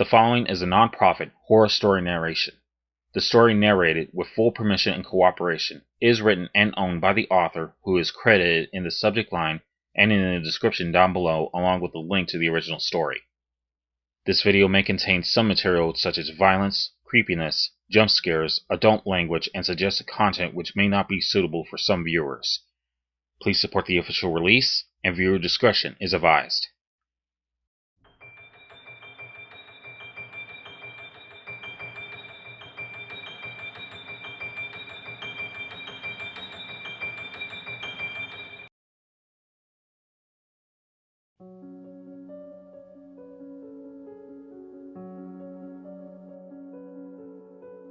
The following is a non-profit horror story narration. The story narrated with full permission and cooperation is written and owned by the author, who is credited in the subject line and in the description down below, along with a link to the original story. This video may contain some material such as violence, creepiness, jump scares, adult language, and suggested content which may not be suitable for some viewers. Please support the official release, and viewer discretion is advised.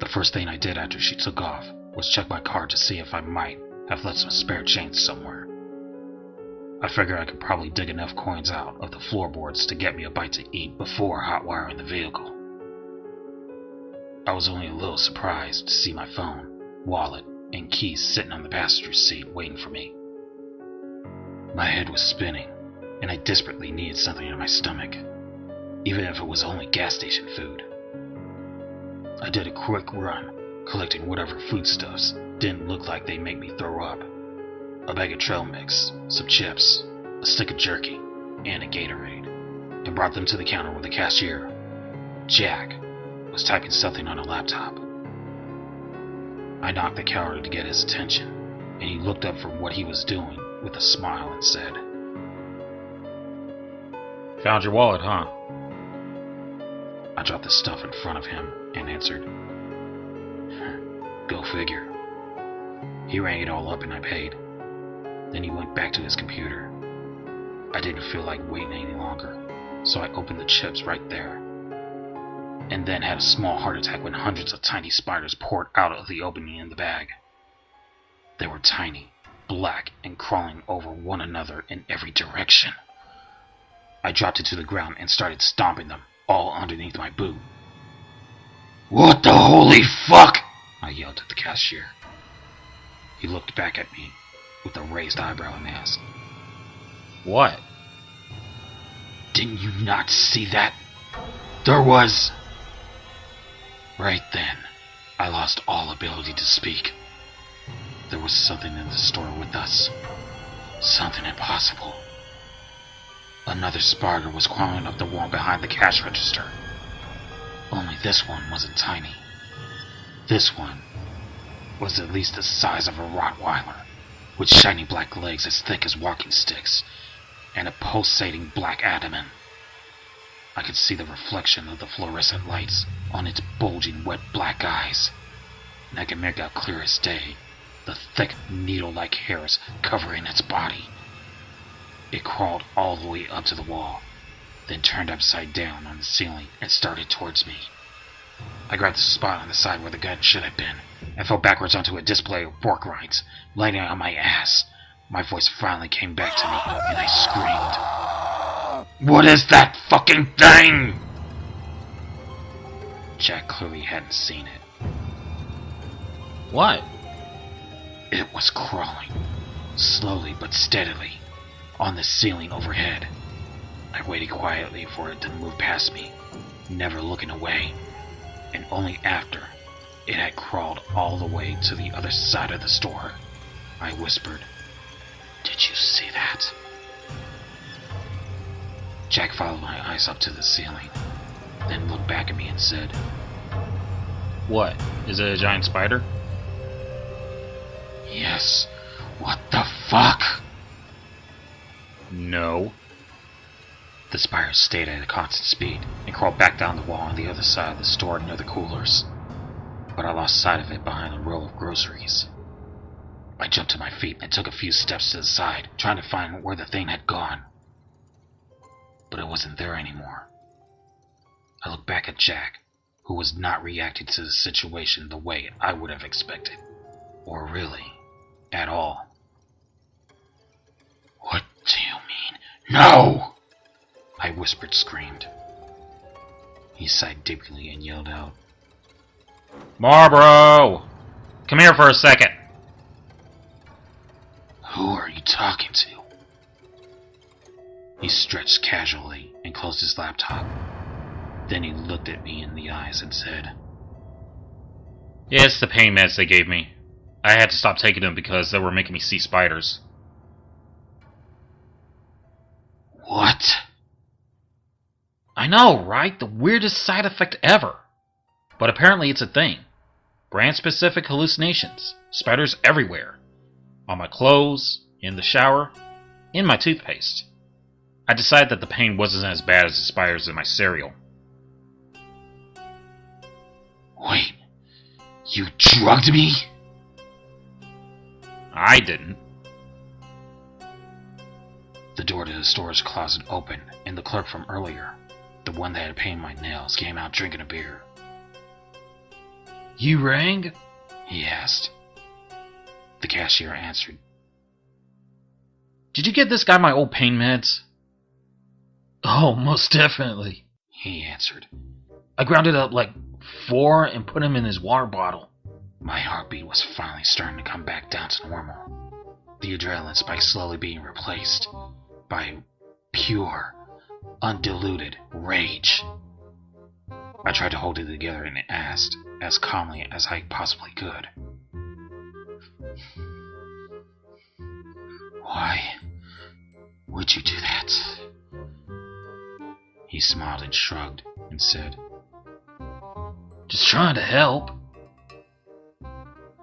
The first thing I did after she took off was check my car to see if I might have left some spare change somewhere. I figured I could probably dig enough coins out of the floorboards to get me a bite to eat before hotwiring the vehicle. I was only a little surprised to see my phone, wallet, and keys sitting on the passenger seat waiting for me. My head was spinning, and I desperately needed something in my stomach, even if it was only gas station food. I did a quick run, collecting whatever foodstuffs didn't look like they'd make me throw up. A bag of trail mix, some chips, a stick of jerky, and a Gatorade, and brought them to the counter where the cashier, Jack, was typing something on a laptop. I knocked the counter to get his attention, and he looked up from what he was doing with a smile and said, Found your wallet, huh? I dropped the stuff in front of him and answered, Go figure. He rang it all up and I paid. Then he went back to his computer. I didn't feel like waiting any longer, so I opened the chips right there, and then had a small heart attack when hundreds of tiny spiders poured out of the opening in the bag. They were tiny, black, and crawling over one another in every direction. I dropped it to the ground and started stomping them, all underneath my boot. What the holy fuck? I yelled at the cashier. He looked back at me with a raised eyebrow and asked, What? Didn't you not see that? There was... Right then, I lost all ability to speak. There was something in the store with us. Something impossible. Another spider was crawling up the wall behind the cash register. Only this one wasn't tiny. This one was at least the size of a Rottweiler, with shiny black legs as thick as walking sticks, and a pulsating black abdomen. I could see the reflection of the fluorescent lights on its bulging wet black eyes, and I could make out clear as day the thick needle-like hairs covering its body. It crawled all the way up to the wall, then turned upside down on the ceiling and started towards me. I grabbed the spot on the side where the gun should have been, and fell backwards onto a display of pork rinds, landing on my ass. My voice finally came back to me, and I screamed, What is that fucking thing? Jack clearly hadn't seen it. What? It was crawling, slowly but steadily, on the ceiling overhead. I waited quietly for it to move past me, never looking away, and only after it had crawled all the way to the other side of the store, I whispered, Did you see that? Jack followed my eyes up to the ceiling, then looked back at me and said, What? Is it a giant spider? Yes. What the fuck? No. The spider stayed at a constant speed and crawled back down the wall on the other side of the store near the coolers, but I lost sight of it behind a row of groceries. I jumped to my feet and took a few steps to the side, trying to find where the thing had gone. But it wasn't there anymore. I looked back at Jack, who was not reacting to the situation the way I would have expected, or really, at all. What do you mean? No! I whispered, screamed. He sighed deeply and yelled out, Marlboro! Come here for a second. Who are you talking to? He stretched casually and closed his laptop. Then he looked at me in the eyes and said, Yeah, it's the pain meds they gave me. I had to stop taking them because they were making me see spiders. What? I know, right? The weirdest side effect ever. But apparently it's a thing. Brand-specific hallucinations. Spiders everywhere. On my clothes, in the shower, in my toothpaste. I decided that the pain wasn't as bad as the spiders in my cereal. Wait, you drugged me? I didn't. The door to the storage closet opened, and the clerk from earlier, the one that had painted my nails, came out drinking a beer. You rang? He asked. The cashier answered. Did you get this guy my old pain meds? Oh, most definitely. He answered. I grounded up like 4 and put him in his water bottle. My heartbeat was finally starting to come back down to normal. The adrenaline spike slowly being replaced by pure, undiluted rage. I tried to hold it together and asked, as calmly as I possibly could, Why would you do that? He smiled and shrugged and said, Just trying to help.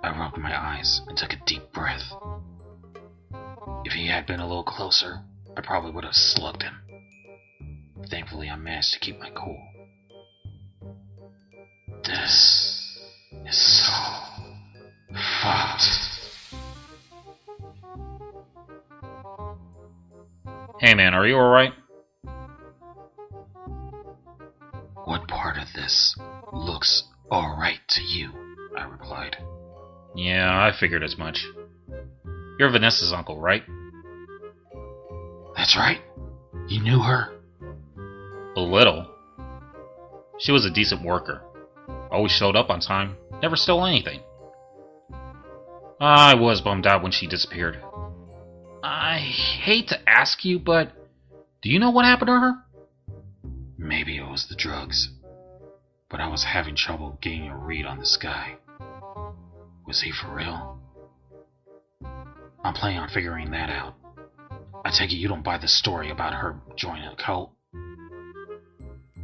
I rubbed my eyes and took a deep breath. If he had been a little closer, I probably would have slugged him. Thankfully, I managed to keep my cool. This is so fucked. Hey man, are you alright? What part of this looks alright to you? I replied. Yeah, I figured as much. You're Vanessa's uncle, right? That's right. You knew her? A little. She was a decent worker. Always showed up on time. Never stole anything. I was bummed out when she disappeared. I hate to ask you, but do you know what happened to her? Maybe it was the drugs, but I was having trouble getting a read on this guy. Was he for real? I'm planning on figuring that out. I take it you don't buy the story about her joining a cult?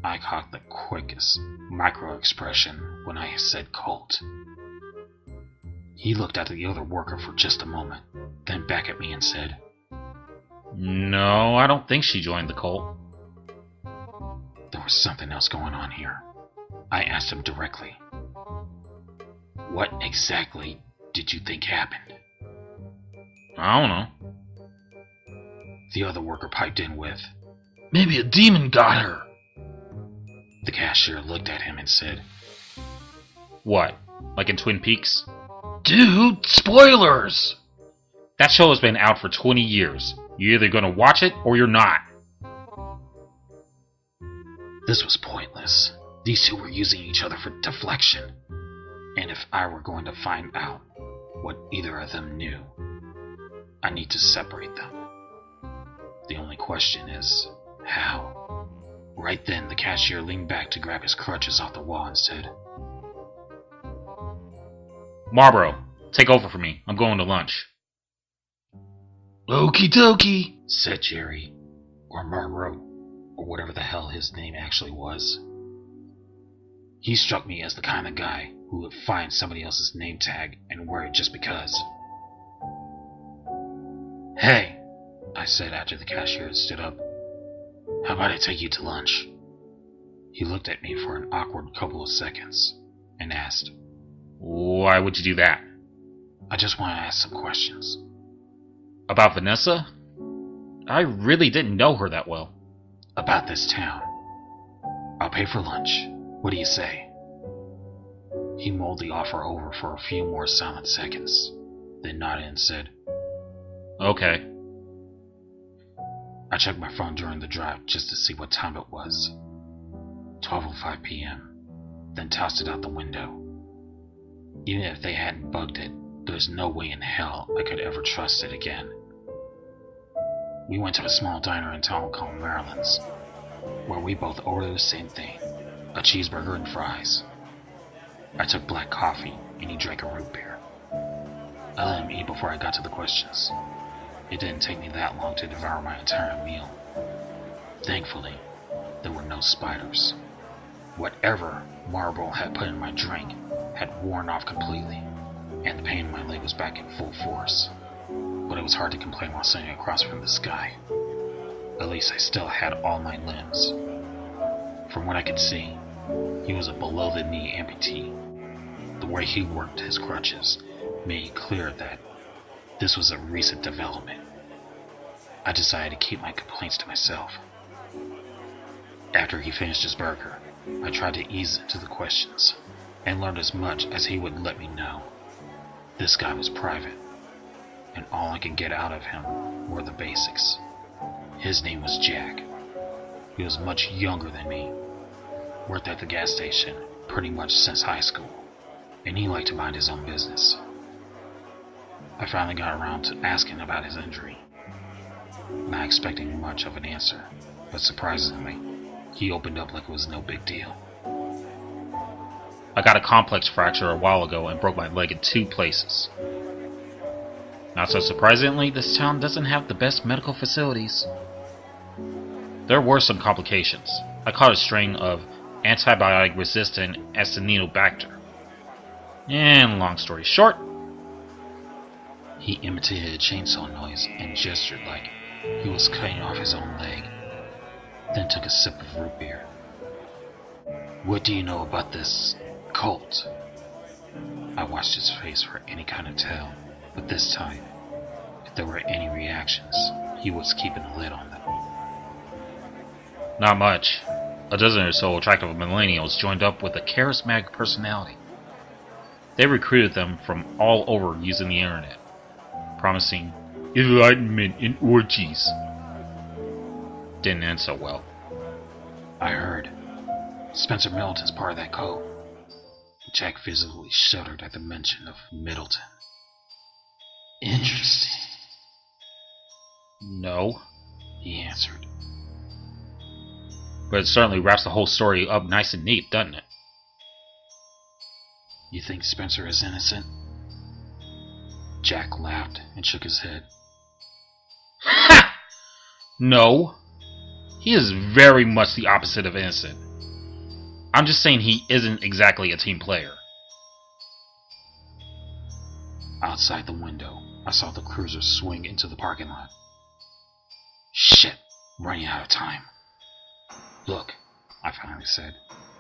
I caught the quickest micro-expression when I said cult. He looked at the other worker for just a moment, then back at me and said, No, I don't think she joined the cult. There was something else going on here. I asked him directly. What exactly did you think happened? I don't know. The other worker piped in with, Maybe a demon got her. The cashier looked at him and said, What? Like in Twin Peaks? Dude, spoilers! That show has been out for 20 years. You're either gonna watch it or you're not. This was pointless. These two were using each other for deflection. And if I were going to find out what either of them knew, I need to separate them. The only question is, how? Right then, the cashier leaned back to grab his crutches off the wall and said, Marlboro, take over for me. I'm going to lunch. Okie dokie, said Jerry, or Marlboro, or whatever the hell his name actually was. He struck me as the kind of guy who would find somebody else's name tag and wear it just because. Hey, I said after the cashier had stood up. How about I take you to lunch? He looked at me for an awkward couple of seconds and asked, Why would you do that? I just want to ask some questions. About Vanessa? I really didn't know her that well. About this town. I'll pay for lunch. What do you say? He mulled the offer over for a few more silent seconds, then nodded and said, Okay. I checked my phone during the drive just to see what time it was. 12:05 p.m., then tossed it out the window. Even if they hadn't bugged it, there's no way in hell I could ever trust it again. We went to a small diner in town called Maryland's, where we both ordered the same thing, a cheeseburger and fries. I took black coffee, and he drank a root beer. I let him eat before I got to the questions. It didn't take me that long to devour my entire meal. Thankfully, there were no spiders. Whatever Marlboro had put in my drink had worn off completely, and the pain in my leg was back in full force. But it was hard to complain while sitting across from this guy. At least I still had all my limbs. From what I could see, he was a below-the-knee amputee. The way he worked his crutches made it clear that this was a recent development. I decided to keep my complaints to myself. After he finished his burger, I tried to ease into the questions, and learned as much as he would let me know. This guy was private, and all I could get out of him were the basics. His name was Jack. He was much younger than me, worked at the gas station pretty much since high school, and he liked to mind his own business. I finally got around to asking about his injury, not expecting much of an answer, but surprisingly, he opened up like it was no big deal. I got a complex fracture a while ago and broke my leg in 2 places. Not so surprisingly, this town doesn't have the best medical facilities. There were some complications. I caught a strain of antibiotic-resistant Acinetobacter. And long story short, he imitated a chainsaw noise and gestured like he was cutting off his own leg, then took a sip of root beer. What do you know about this cult? I watched his face for any kind of tell, but this time, if there were any reactions, he was keeping a lid on them. Not much. A dozen or so attractive millennials joined up with a charismatic personality. They recruited them from all over using the internet, promising enlightenment and orgies. Didn't end so well. I heard. Spencer Middleton's part of that cult. Jack visibly shuddered at the mention of Middleton. Interesting. No, he answered. But it certainly wraps the whole story up nice and neat, doesn't it? You think Spencer is innocent? Jack laughed and shook his head. Ha! No. He is very much the opposite of innocent. I'm just saying he isn't exactly a team player. Outside the window, I saw the cruiser swing into the parking lot. Shit, running out of time. Look, I finally said.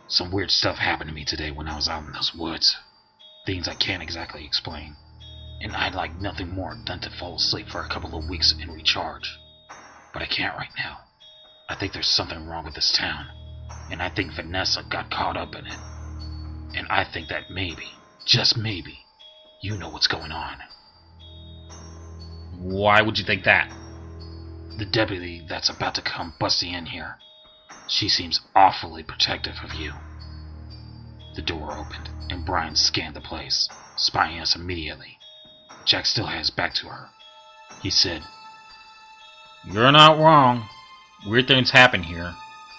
Some weird stuff happened to me today when I was out in those woods. Things I can't exactly explain. And I'd like nothing more than to fall asleep for a couple of weeks and recharge. But I can't right now. I think there's something wrong with this town. And I think Vanessa got caught up in it. And I think that maybe, just maybe, you know what's going on. Why would you think that? The deputy that's about to come busting in here. She seems awfully protective of you. The door opened, and Brian scanned the place, spying us immediately. Jack still had his back to her. He said, You're not wrong. Weird things happen here,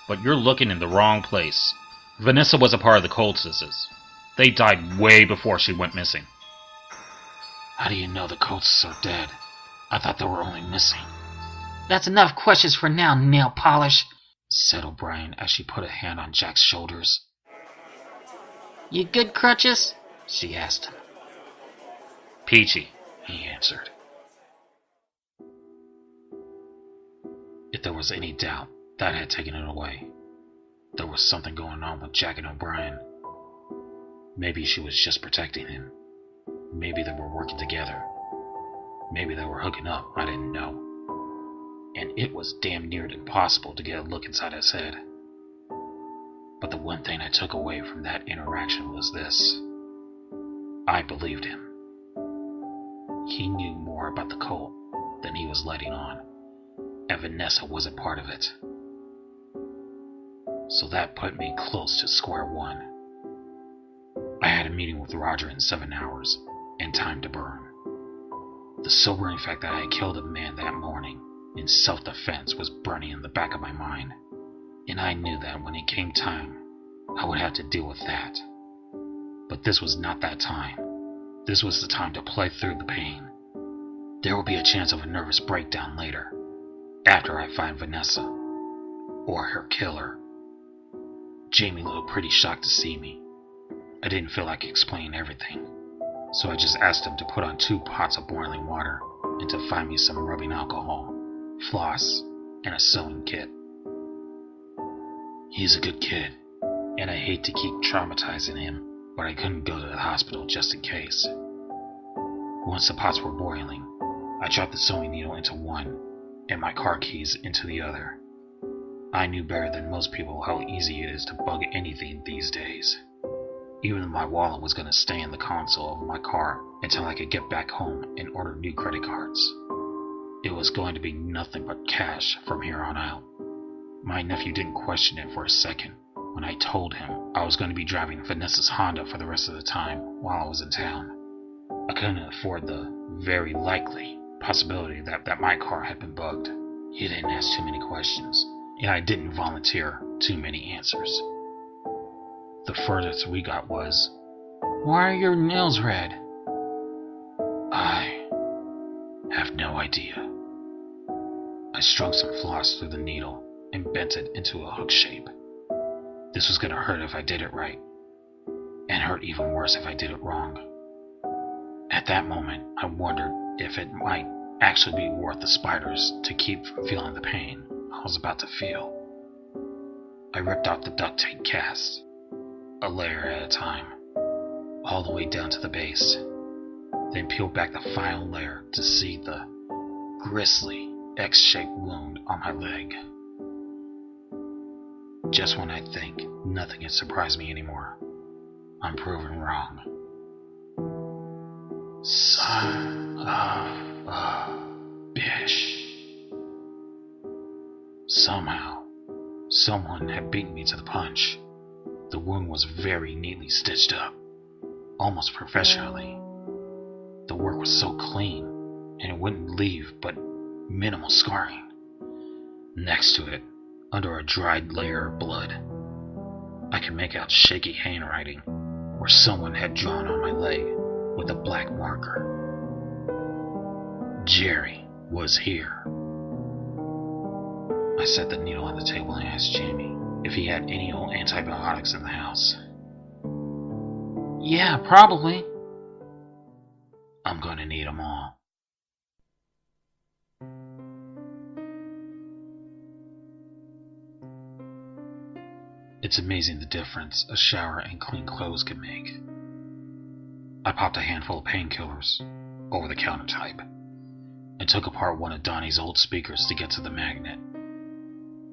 but you're looking in the wrong place. Vanessa was a part of the cultists. They died way before she went missing. How do you know the cultists are dead? I thought they were only missing. That's enough questions for now, nail polish, said O'Brien as she put a hand on Jack's shoulders. You good, Crutches? She asked him. Peachy, he answered. If there was any doubt, that had taken it away. There was something going on with Jack and O'Brien. Maybe she was just protecting him. Maybe they were working together. Maybe they were hooking up, I didn't know. And it was damn near impossible to get a look inside his head. But the one thing I took away from that interaction was this. I believed him. He knew more about the cult than he was letting on, and Vanessa wasn't part of it. So that put me close to square one. I had a meeting with Roger in 7 hours, and time to burn. The sobering fact that I had killed a man that morning in self-defense was burning in the back of my mind, and I knew that when it came time, I would have to deal with that. But this was not that time. This was the time to play through the pain. There will be a chance of a nervous breakdown later, after I find Vanessa, or her killer. Jamie looked pretty shocked to see me. I didn't feel like explaining everything, so I just asked him to put on 2 pots of boiling water and to find me some rubbing alcohol, floss, and a sewing kit. He's a good kid, and I hate to keep traumatizing him, but I couldn't go to the hospital just in case. Once the pots were boiling, I dropped the sewing needle into one and my car keys into the other. I knew better than most people how easy it is to bug anything these days. Even my wallet was going to stay in the console of my car until I could get back home and order new credit cards. It was going to be nothing but cash from here on out. My nephew didn't question it for a second when I told him I was going to be driving Vanessa's Honda for the rest of the time while I was in town. I couldn't afford the very likely possibility that my car had been bugged. He didn't ask too many questions, and I didn't volunteer too many answers. The furthest we got was, "Why are your nails red?" I have no idea. I strung some floss through the needle and bent it into a hook shape. This was gonna hurt if I did it right, and hurt even worse if I did it wrong. At that moment, I wondered if it might actually be worth the spiders to keep from feeling the pain I was about to feel. I ripped out the duct tape cast, a layer at a time, all the way down to the base, then peeled back the final layer to see the grisly X-shaped wound on my leg. Just when I think nothing can surprise me anymore, I'm proven wrong. Son of a bitch. Somehow, someone had beaten me to the punch. The wound was very neatly stitched up, almost professionally. The work was so clean, and it wouldn't leave but minimal scarring. Next to it, under a dried layer of blood, I could make out shaky handwriting where someone had drawn on my leg with a black marker. Jerry was here. I set the needle on the table and asked Jamie if he had any old antibiotics in the house. "Yeah, probably." I'm going to need them all. It's amazing the difference a shower and clean clothes can make. I popped a handful of painkillers, over-the-counter type, and took apart one of Donnie's old speakers to get to the magnet.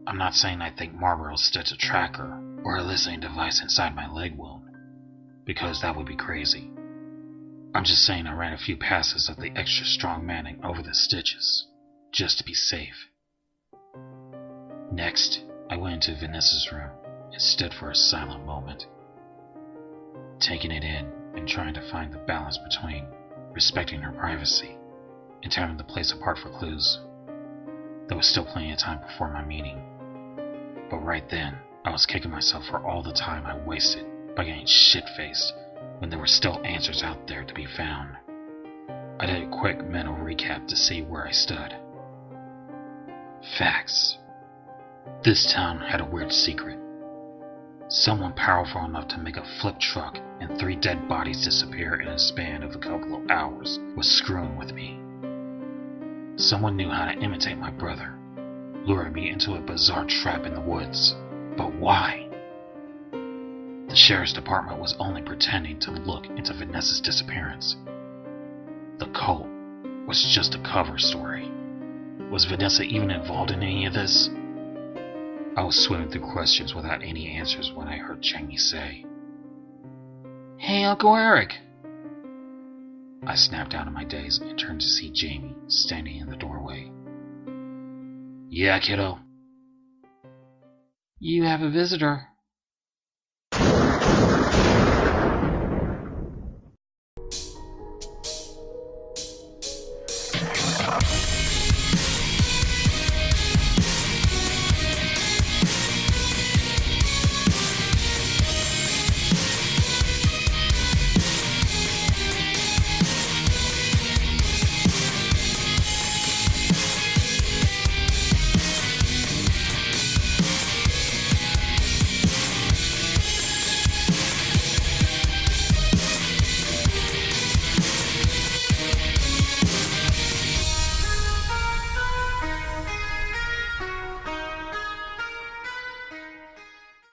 I'm not saying I think Marlboro stitched a tracker or a listening device inside my leg wound, because that would be crazy. I'm just saying I ran a few passes of the extra strong matting over the stitches, just to be safe. Next, I went into Vanessa's room and stood for a silent moment, taking it in and trying to find the balance between respecting her privacy and tearing the place apart for clues. There was still plenty of time before my meeting, but right then I was kicking myself for all the time I wasted by getting shit-faced when there were still answers out there to be found. I did a quick mental recap to see where I stood. Facts. This town had a weird secret. Someone powerful enough to make a flip truck and 3 dead bodies disappear in a span of a couple of hours was screwing with me. Someone knew how to imitate my brother, luring me into a bizarre trap in the woods. But why? The sheriff's department was only pretending to look into Vanessa's disappearance. The cult was just a cover story. Was Vanessa even involved in any of this? I was swimming through questions without any answers when I heard Jamie say, "Hey, Uncle Eric." I snapped out of my daze and turned to see Jamie standing in the doorway. "Yeah, kiddo?" "You have a visitor."